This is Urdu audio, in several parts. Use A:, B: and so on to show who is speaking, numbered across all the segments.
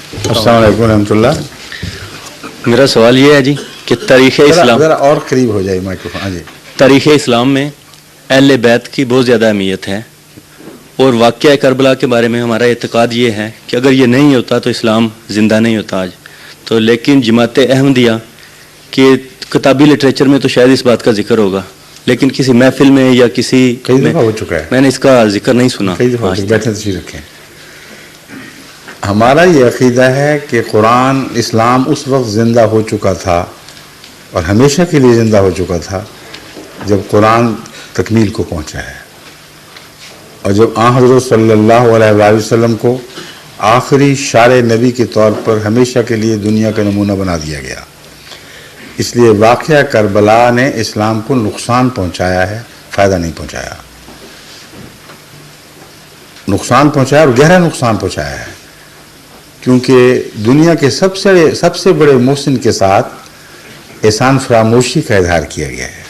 A: السلام علیکم ورحمۃ اللہ.
B: میرا سوال یہ ہے جی کہ تاریخ اسلام
A: ذرا اور قریب ہو جائے مائکروفون. ہاں جی.
B: تاریخ اسلام میں اہل بیت کی بہت زیادہ اہمیت ہے اور واقعہ کربلا کے بارے میں ہمارا اعتقاد یہ ہے کہ اگر یہ نہیں ہوتا تو اسلام زندہ نہیں ہوتا آج. تو لیکن جماعت احمدیہ کے کتابی لٹریچر میں تو شاید اس بات کا ذکر ہوگا، لیکن کسی محفل میں یا کسی
A: کئی دفعہ ہو چکا ہے،
B: میں نے اس کا ذکر نہیں سنا.
A: کئی دفعہ. بیٹھے تشریف رکھیں. ہمارا یہ عقیدہ ہے کہ قرآن اسلام اس وقت زندہ ہو چکا تھا اور ہمیشہ کے لیے زندہ ہو چکا تھا جب قرآن تکمیل کو پہنچا ہے، اور جب آن حضرت صلی اللہ علیہ وآلہ وسلم کو آخری شار نبی کے طور پر ہمیشہ کے لیے دنیا کا نمونہ بنا دیا گیا. اس لیے واقعہ کربلا نے اسلام کو نقصان پہنچایا ہے، فائدہ نہیں پہنچایا. نقصان پہنچایا اور گہرا نقصان پہنچایا ہے، کیونکہ دنیا کے سب سے بڑے محسن کے ساتھ احسان فراموشی کا اظہار کیا گیا ہے،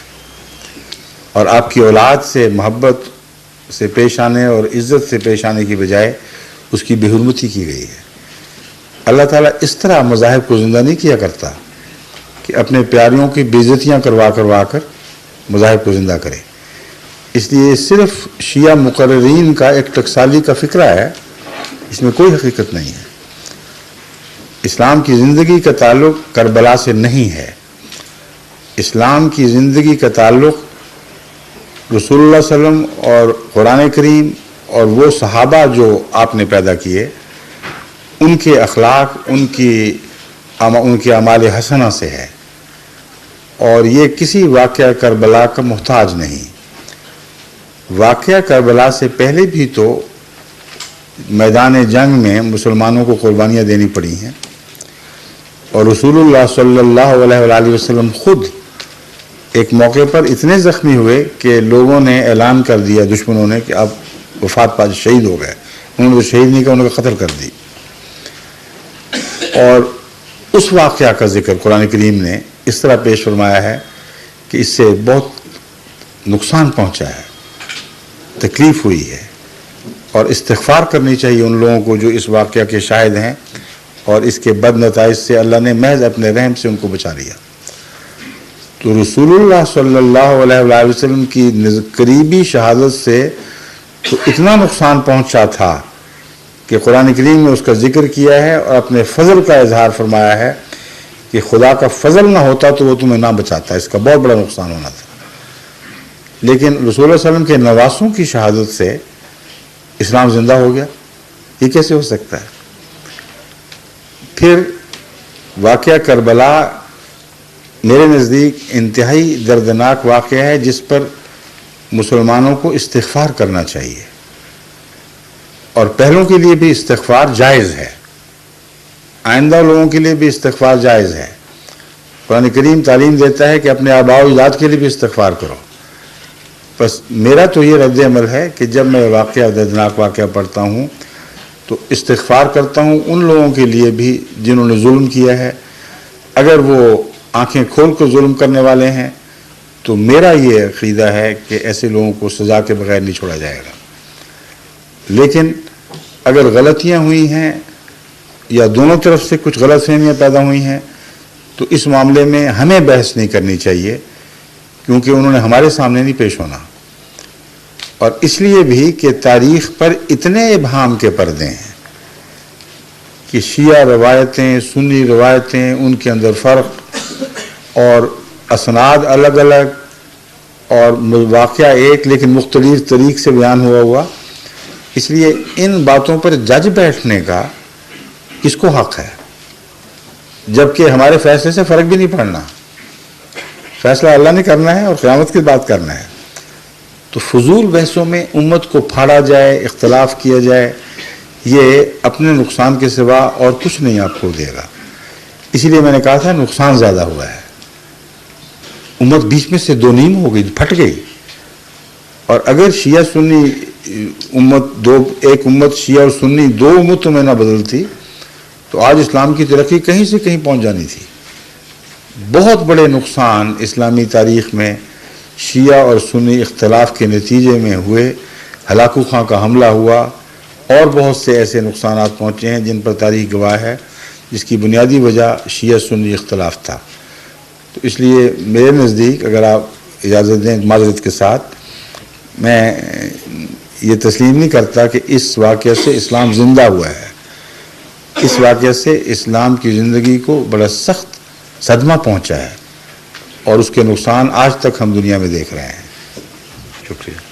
A: اور آپ کی اولاد سے محبت سے پیش آنے اور عزت سے پیش آنے کی بجائے اس کی بے حرمتی کی گئی ہے. اللہ تعالیٰ اس طرح مذاہب کو زندہ نہیں کیا کرتا کہ اپنے پیاریوں کی بے عزتیاں کروا کر مذاہب کو زندہ کرے. اس لیے صرف شیعہ مقررین کا ایک ٹکسالی کا فکرہ ہے، اس میں کوئی حقیقت نہیں ہے. اسلام کی زندگی کا تعلق کربلا سے نہیں ہے. اسلام کی زندگی کا تعلق رسول اللہ صلی اللہ علیہ وسلم اور قرآن کریم اور وہ صحابہ جو آپ نے پیدا کیے، ان کے اخلاق، ان کے اعمال حسنہ سے ہے، اور یہ کسی واقعہ کربلا کا محتاج نہیں. واقعہ کربلا سے پہلے بھی تو میدان جنگ میں مسلمانوں کو قربانیاں دینی پڑی ہیں، اور رسول اللہ صلی اللہ علیہ وآلہ وسلم خود ایک موقع پر اتنے زخمی ہوئے کہ لوگوں نے اعلان کر دیا، دشمنوں نے، کہ آپ وفات پا شہید ہو گئے. انہوں نے تو شہید نہیں کہا، انہوں نے قتل کر دی. اور اس واقعہ کا ذکر قرآن کریم نے اس طرح پیش فرمایا ہے کہ اس سے بہت نقصان پہنچا ہے، تکلیف ہوئی ہے، اور استغفار کرنی چاہیے ان لوگوں کو جو اس واقعہ کے شاہد ہیں، اور اس کے بد نتائج سے اللہ نے محض اپنے رحم سے ان کو بچا لیا. تو رسول اللہ صلی اللہ علیہ وآلہ وسلم کی قریبی شہادت سے تو اتنا نقصان پہنچا تھا کہ قرآن کریم نے اس کا ذکر کیا ہے اور اپنے فضل کا اظہار فرمایا ہے کہ خدا کا فضل نہ ہوتا تو وہ تمہیں نہ بچاتا. اس کا بہت بڑا نقصان ہونا تھا. لیکن رسول اللہ صلی اللہ علیہ وسلم کے نواسوں کی شہادت سے اسلام زندہ ہو گیا. یہ کیسے ہو سکتا ہے؟ پھر واقعہ کربلا میرے نزدیک انتہائی دردناک واقعہ ہے، جس پر مسلمانوں کو استغفار کرنا چاہیے، اور پہلوں کے لیے بھی استغفار جائز ہے، آئندہ لوگوں کے لیے بھی استغفار جائز ہے. قرآن کریم تعلیم دیتا ہے کہ اپنے آباء و اجداد کے لیے بھی استغفار کرو. بس میرا تو یہ رد عمل ہے کہ جب میں واقعہ دردناک واقعہ پڑھتا ہوں تو استغفار کرتا ہوں ان لوگوں کے لیے بھی جنہوں نے ظلم کیا ہے. اگر وہ آنکھیں کھول کر ظلم کرنے والے ہیں تو میرا یہ عقیدہ ہے کہ ایسے لوگوں کو سزا کے بغیر نہیں چھوڑا جائے گا. لیکن اگر غلطیاں ہوئی ہیں یا دونوں طرف سے کچھ غلط فہمیاں پیدا ہوئی ہیں تو اس معاملے میں ہمیں بحث نہیں کرنی چاہیے، کیونکہ انہوں نے ہمارے سامنے نہیں پیش ہونا. اور اس لیے بھی کہ تاریخ پر اتنے ابہام کے پردے ہیں کہ شیعہ روایتیں، سنی روایتیں، ان کے اندر فرق اور اسناد الگ الگ، اور واقعہ ایک لیکن مختلف طریق سے بیان ہوا. اس لیے ان باتوں پر جج بیٹھنے کا کس کو حق ہے؟ جبکہ ہمارے فیصلے سے فرق بھی نہیں پڑنا. فیصلہ اللہ نے کرنا ہے اور قیامت کی بات کرنا ہے. تو فضول بحثوں میں امت کو پھاڑا جائے، اختلاف کیا جائے، یہ اپنے نقصان کے سوا اور کچھ نہیں آپ کو دے گا. اسی لیے میں نے کہا تھا نقصان زیادہ ہوا ہے. امت بیچ میں سے دو نیم ہو گئی، پھٹ گئی. اور اگر شیعہ سنی امت ایک امت شیعہ اور سنی دو امتوں میں نہ بدلتی تو آج اسلام کی ترقی کہیں سے کہیں پہنچ جانی تھی. بہت بڑے نقصان اسلامی تاریخ میں شیعہ اور سنی اختلاف کے نتیجے میں ہوئے. ہلاکو خاں کا حملہ ہوا اور بہت سے ایسے نقصانات پہنچے ہیں جن پر تاریخ گواہ ہے، جس کی بنیادی وجہ شیعہ سنی اختلاف تھا۔ تو اس لیے میرے نزدیک، اگر آپ اجازت دیں معذرت کے ساتھ، میں یہ تسلیم نہیں کرتا کہ اس واقعے سے اسلام زندہ ہوا ہے۔ اس واقعے سے اسلام کی زندگی کو بڑا سخت صدمہ پہنچا ہے، اور اس کے نقصان آج تک ہم دنیا میں دیکھ رہے ہیں۔ شکریہ۔